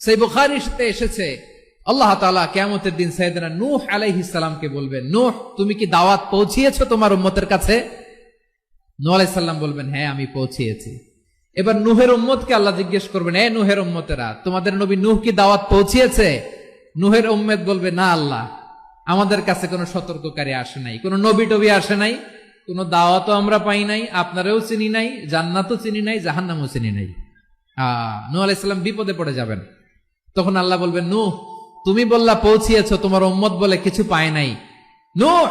সেই বুখারীতে এসেছে আল্লাহ তাআলা কিয়ামতের দিন সাইয়েদনা নূহ আলাইহিস সালামকে বলবেন, নূহ তুমি কি দাওয়াত পৌঁছিয়েছো তোমার উম্মতের কাছে? নূহ আলাইহিস সালাম বলবেন, হ্যাঁ আমি পৌঁছিয়েছি। এবার নূহের উম্মতকে আল্লাহ জিজ্ঞেস করবেন, এ নূহের উম্মতেরা, তোমাদের নবী নূহ কি দাওয়াত পৌঁছিয়েছে? নূহের উম্মত বলবে, না আল্লাহ, আমাদের কাছে কোনো সতর্ককারী আসে নাই, কোনো নবী টবি আসে নাই, কোনো দাওয়াতও আমরা পাই নাই, আপনারাও চিনি নাই, জান্নাতও চিনি নাই, জাহান্নামও চিনি নাই। নূহ আলাইহিস সালাম বিপদে পড়ে যাবেন। তখন আল্লাহ বলবেন, নূহ তুমি বললা পৌঁছিয়েছো, তোমার উম্মত বলে কিছু পায় নাই। নূহ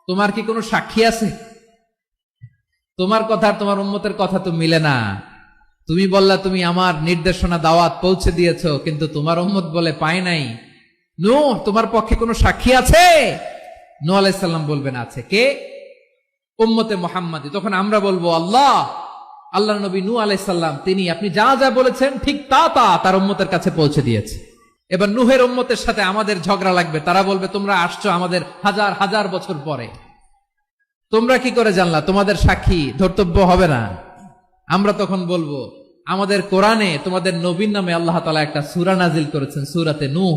তোমার কি কোনো সাক্ষী আছে? তোমার কথা আর তোমার উম্মতের কথা তো মিলে না। তুমি বললা তুমি আমার নির্দেশনা দাওয়াত পৌঁছে দিয়েছো, কিন্তু তোমার উম্মত বলে পায় নাই। নূহ তোমার পক্ষে কোনো সাক্ষী আছে? নূহ আলাইহিস সালাম বলবেন, আছে। কে? উম্মতে মুহাম্মাদী। তখন আমরা বলবো, আল্লাহর নবী নূহ আলাইহিস সালাম তিনি আপনি যা যা বলেছেন ঠিক তা তার উম্মতের কাছে পৌঁছে দিয়েছে। এবার নূহের উম্মতের সাথে আমাদের ঝগড়া লাগবে। তারা বলবে, তোমরা আসছো আমাদের হাজার হাজার বছর পরে, তোমরা কি করে জানলা? তোমাদের সাক্ষী ধর্তব্য হবে না? আমরা তখন বলবো, আমাদের কোরআনে তোমাদের নবীর নামে আল্লাহ তাআলা একটা সূরা নাজিল করেছেন, সূরাতে নূহ।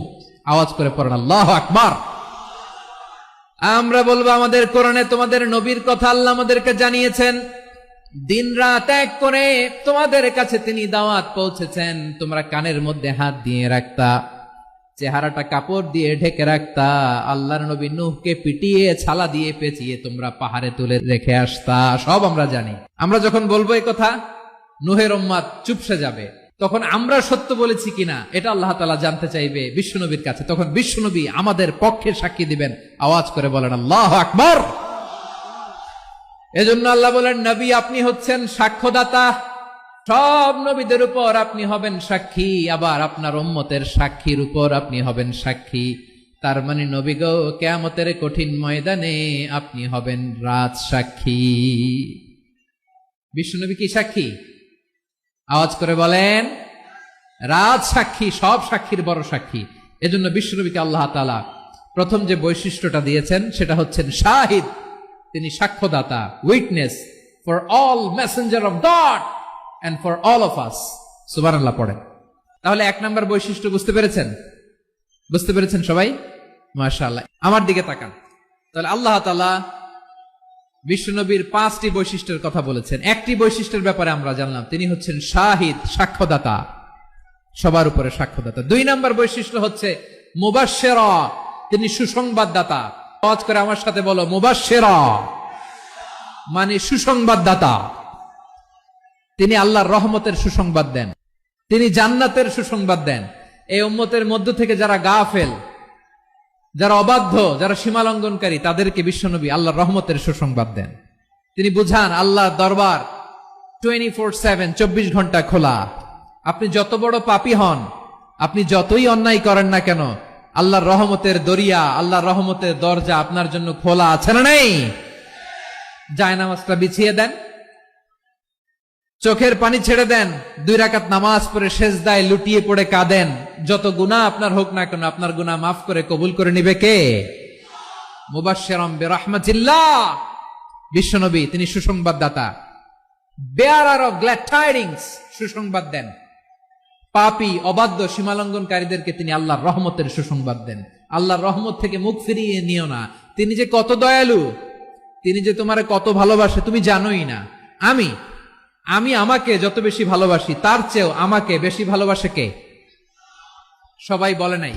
আওয়াজ করে পড়েন আল্লাহু আকবার। আমরা বলবো, আমাদের কোরআনে তোমাদের নবীর কথা আল্লাহ আমাদেরকে জানিয়েছেন, দিন রাত এক করে তোমাদের কাছে তিনি দাওয়াত পৌঁছেছেন। তোমরা কানের মধ্যে হাত দিয়ে রাখতা, চেহারাটা কাপড় দিয়ে ঢেকে রাখতা, আল্লাহর নবী নূহকে পিটিয়ে ছালা দিয়ে পেঁচিয়ে তোমরা পাহাড়ে তুলে রেখে আসতা, সব আমরা জানি। আমরা যখন বলবো এই কথা, নূহের উম্মত চুপসে যাবে। তখন আমরা সত্য বলেছি কিনা এটা আল্লাহ তাআলা জানতে চাইবে বিশ্বনবীর কাছে। তখন বিশ্বনবী আমাদের পক্ষে সাক্ষী দিবেন। আওয়াজ করে বলেন আল্লাহু আকবার। এজন্য আল্লাহ বলেন, নবী আপনি হচ্ছেন সাক্ষ্যদাতা, সব নবীদের উপর আপনি হবেন সাক্ষী, আবার আপনার উম্মতের সাক্ষীর উপর আপনি হবেন সাক্ষী। তার মানে নবী গো, কিয়ামতের কঠিন ময়দানে আপনি হবেন রাজ সাক্ষী। বিশ্বনবী কি সাক্ষী? আওয়াজ করে বলেন, রাজ সাক্ষী, সব সাক্ষীর বড় সাক্ষী। এজন্য বিশ্বনবীকে আল্লাহ তাআলা প্রথম যে বৈশিষ্ট্যটা দিয়েছেন সেটা হচ্ছেন শাহিদ। তিনি সাক্ষ্যদাতা, witness for all messenger of God and for all of us. সুবহানাল্লাহ পড়েন। তাহলে এক নাম্বার বৈশিষ্ট্য বুঝতে পেরেছেন? বুঝতে পেরেছেন সবাই? মাশাআল্লাহ। আমার দিকে তাকান। তাহলে আল্লাহ তাআলা বিশ্বনবীর 5টি বৈশিষ্ট্যের কথা বলেছেন। একটি বৈশিষ্ট্যের ব্যাপারে আমরা জানলাম, তিনি হচ্ছেন শাহিদ, সাক্ষ্যদাতা, সবার উপরে সাক্ষ্যদাতা। 2 নাম্বার বৈশিষ্ট্য হচ্ছে মুবাশশিরা, তিনি সুসংবাদদাতা। আওয়াজ করে আমার সাথে বলো, মুবাশশিরা মানে সুসংবাদদাতা। তিনি আল্লাহর রহমতের সুসংবাদ দেন, তিনি জান্নাতের সুসংবাদ দেন। এই উম্মতের মধ্য থেকে যারা গাফেল, যারা অবাধ্য, যারা সীমালঙ্ঘনকারী, তাদেরকে বিশ্বনবী আল্লাহর রহমতের সুসংবাদ দেন। তিনি বুঝান আল্লাহর দরবার 24/7, 24 ঘন্টা খোলা। আপনি যত বড় পাপী হন, আপনি যতই অন্যায় করেন না কেন, আল্লাহর রহমতের দরিয়া, আল্লাহর রহমতের দরজা আপনার জন্য খোলা আছে না নেই? জায়নামাজটা বিছিয়ে দেন, চোখের পানি ছেড়ে দেন, 2 রাকাত নামাজ পড়ে সেজদায় লুটিয়ে পড়ে কাঁদেন। যত গুনাহ আপনার হোক না কেন, আপনার গুনাহ মাফ করে কবুল করে নিবে কে? মুবাশশিরাম বিরাহমাতিল্লাহ। বিশ্বনবী তিনি সুসংবাদদাতা, বেয়ারার অফ গ্ল্যাড টাইডিংস, সুসংবাদ দেন। পাপী, অবাধ্য, সীমালঙ্ঘনকারীদেরকে তিনি আল্লাহর রহমতের সুসংবাদ দেন। আল্লাহর রহমত থেকে মুখ ফিরিয়ে নিও না। তিনি যে কত দয়ালু, তিনি যে তোমারে কত ভালোবাসে তুমি জানোই না। আমি আমাকে যত বেশি ভালোবাসি, তার চেয়েও আমাকে বেশি ভালোবাসে কে? সবাই বলে নাই,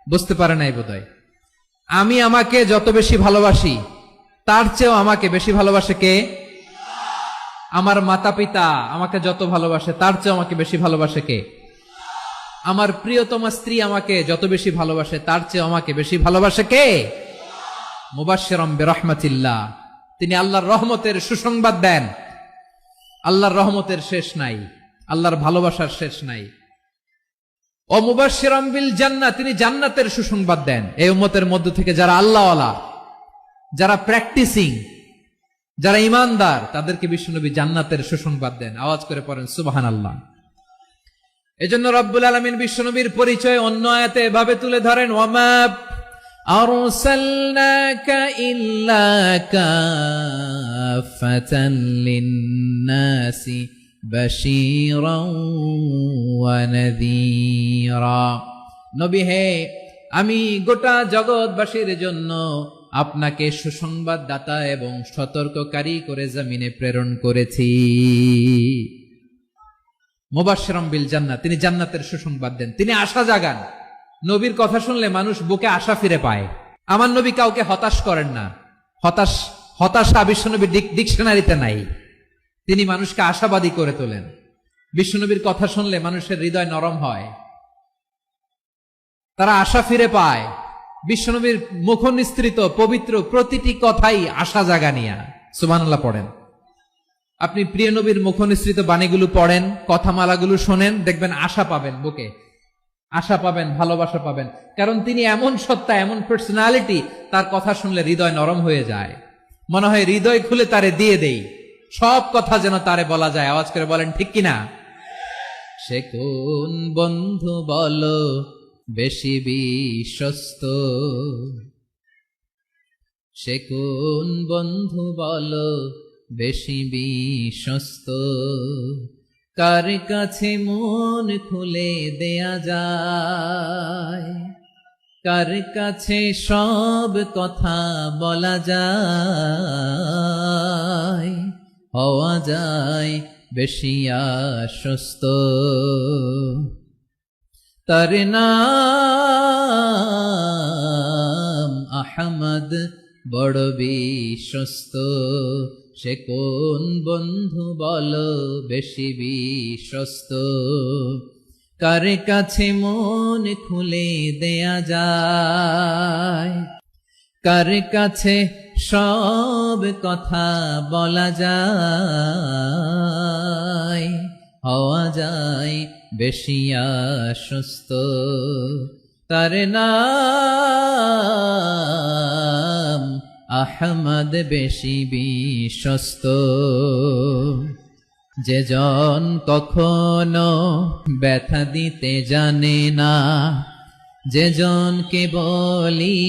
বুঝতে পারে নাই বোধহয়। আমি আমাকে যত বেশি ভালোবাসি, তার চেয়েও আমাকে বেশি ভালোবাসে কে? আমার মাতা পিতা আমাকে যত ভালোবাসে, তার চেয়েও আমাকে বেশি ভালোবাসে কে? আমার প্রিয়তমা স্ত্রী আমাকে যত বেশি ভালোবাসে, তার চেয়েও আমাকে বেশি ভালোবাসে কে? মুবাশশিরাম বিরাহমাতিল্লাহ, তিনি আল্লাহর রহমতের সুসংবাদ দেন। আল্লাহর রহমতের শেষ নাই, আল্লাহর ভালোবাসার শেষ নাই। ও মুবাশশিরাম বিল জান্নাহ, তিনি জান্নাতের সুসংবাদ দেন। এই উম্মতের মধ্য থেকে যারা আল্লাহওয়ালা, যারা প্র্যাকটিসিং, যারা ঈমানদার, তাদেরকে বিশ্বনবী জান্নাতের সুসংবাদ দেন। আওয়াজ করে পড়েন সুবহানাল্লাহ। এজন্য রব্বুল আলামিন বিশ্বনবীর পরিচয় অন্য আয়াতে এভাবে তুলে ধরেন, ওয়ামা আরসালনাকা ইল্লা কাফাতান লিন্নাসি বাশীরা ওয়া নাযীরা। নবী হে, আমি গোটা জগৎবাসীর জন্য আপনাকে সুসংবাদদাতা এবং সতর্ককারী করে জমিনে প্রেরণ করেছি। মুবাশশিরাম বিল জান্নাহ, তিনি জান্নাতের সুসংবাদ দেন, তিনি আশা জাগান। নবীর কথা শুনলে মানুষ বুকে আশা ফিরে পায়। আমার নবী কাউকে হতাশ করেন না। হতাশা বিশ্বনবীর ডিকশনারিতে নাই। তিনি মানুষকে আশাবাদী করে তোলেন। বিশ্বনবীর কথা শুনলে মানুষের হৃদয় নরম হয়, তারা আশা ফিরে পায়। বিশ্বনবীর মুখ নিঃসৃত পবিত্র প্রতিটি কথাই আশা জাগানিয়া। সুবহানাল্লাহ পড়েন। আপনি প্রিয় নবীর মুখ নিঃসৃত বাণীগুলো পড়েন, কথামালাগুলো শোনেন, দেখবেন আশা পাবেন, বুকে আশা পাবেন, ভালোবাসা পাবেন। কারণ তিনি এমন সত্তা, এমন পার্সোনালিটি, তার কথা শুনলে হৃদয় নরম হয়ে যায়। মনে হয় হৃদয় খুলে তারে দিয়ে দেই, সব কথা যেন তারে বলা যায়। আওয়াজ করে বলেন ঠিক কিনা? সে কোন বন্ধু বলো বেশি বিশ্বস্ত, সে কোন বন্ধু বলো বেশি বিশ্বস্ত, কার কাছে মন খুলে দেয়া যায়, কার কাছে সব কথা বলা যায়, হওয়া যায় বেশি আশ্বস্ত। তার নাম আহমদ, বড় বিশ্বস্ত। সে কোন বন্ধু বলো বেশি বিশ্বস্ত, কার কাছে মন খুলে দেয়া যায়, কার কাছে সব কথা বলা যায়, হওয়া যায় বেশি আশ্বস্ত। তার নাম আহমদ, বেশি বিশ্বস্ত। যে জন কখনো ব্যথা দিতে জানে না, যে জনকে বলি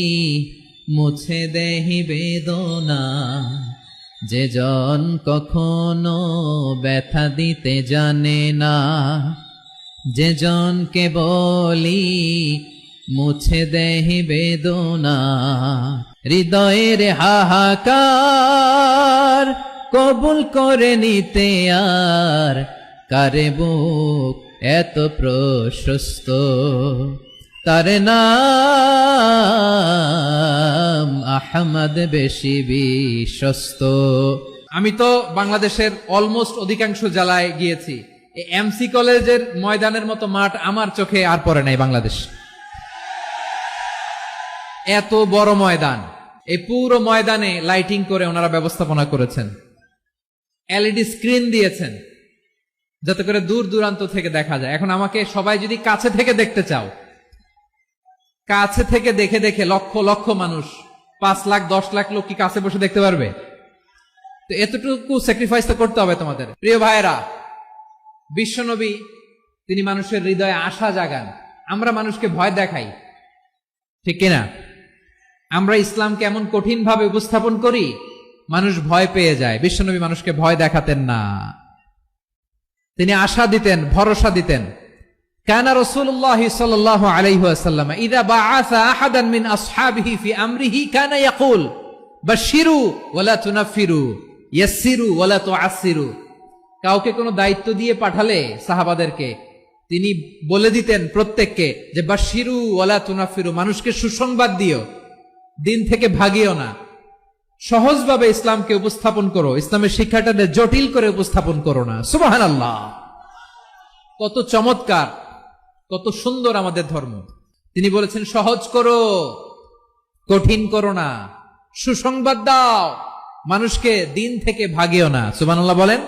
মুছে দেহি বেদনা, যে জন কখনো ব্যথা দিতে জানে না, যে জনকে বলি মুছে দেহি বেদনা, হৃদয়ের হাহাকার কবুল করে নিতে আর কারে বুক এত প্রশস্ত। তার নাম আহমদ, বেশি বিশ্বস্ত। আমি তো বাংলাদেশের অলমোস্ট অধিকাংশ জেলায় গিয়েছি। এই এমসি কলেজের ময়দানের মতো মাঠ আমার চোখে আর পড়ে নাই বাংলাদেশ। এত বড় ময়দান, এই পুরো ময়দানে লাইটিং করে ওনারা ব্যবস্থাপনা করেছেন, এলইডি স্ক্রিন দিয়েছেন যাতে করে দূর দূরান্ত থেকে দেখা যায়। এখন আমাকে সবাই যদি কাছে থেকে দেখতে চাও, কাছে থেকে দেখে দেখে লক্ষ লক্ষ মানুষ, 5 লাখ 10 লাখ লোক কি কাছে বসে দেখতে পারবে? তো এতটুকু স্যাক্রিফাইস তো করতে হবে তোমাদের। প্রিয় ভাইয়েরা, বিশ্বনবী তিনি মানুষের হৃদয়ে আশা জাগান। আমরা মানুষকে ভয় দেখাই, ঠিক কিনা? আমরা ইসলামকে এমন কঠিন ভাবে উপস্থাপন করি, মানুষ ভয় পেয়ে যায়। বিশ্বনবী মানুষকে ভয় দেখাতেন না, তিনি আশা দিতেন, ভরসা দিতেন। কানা রাসূলুল্লাহ সাল্লাল্লাহু আলাইহি ওয়াসাল্লাম ইযা বাআসা আহাদান মিন আসহাবিহি ফি আমরিহি কানা ইয়াকুল বাশশিরু ওয়ালা তুনাফিরু, ইয়াসসিরু ওয়ালা তুআসসিরু। কাউকে কোনো দায়িত্ব দিয়ে পাঠালে সাহাবাদেরকে তিনি বলে দিতেন প্রত্যেককে যে বাশশিরু ওয়ালা তুনাফিরু, মানুষকে সুসংবাদ দিও, দিন থেকে ভাগিও না, সহজভাবে ইসলামকে উপস্থাপন করো, ইসলামের শিক্ষাটাকে জটিল করে উপস্থাপন করো না। সুবহানাল্লাহ, কত চমৎকার, কত সুন্দর আমাদের ধর্ম। তিনি বলেছেন সহজ করো, কঠিন করো না, সুসংবাদ দাও, মানুষকে দিন থেকে ভাগিও না। সুবহানাল্লাহ বলেন।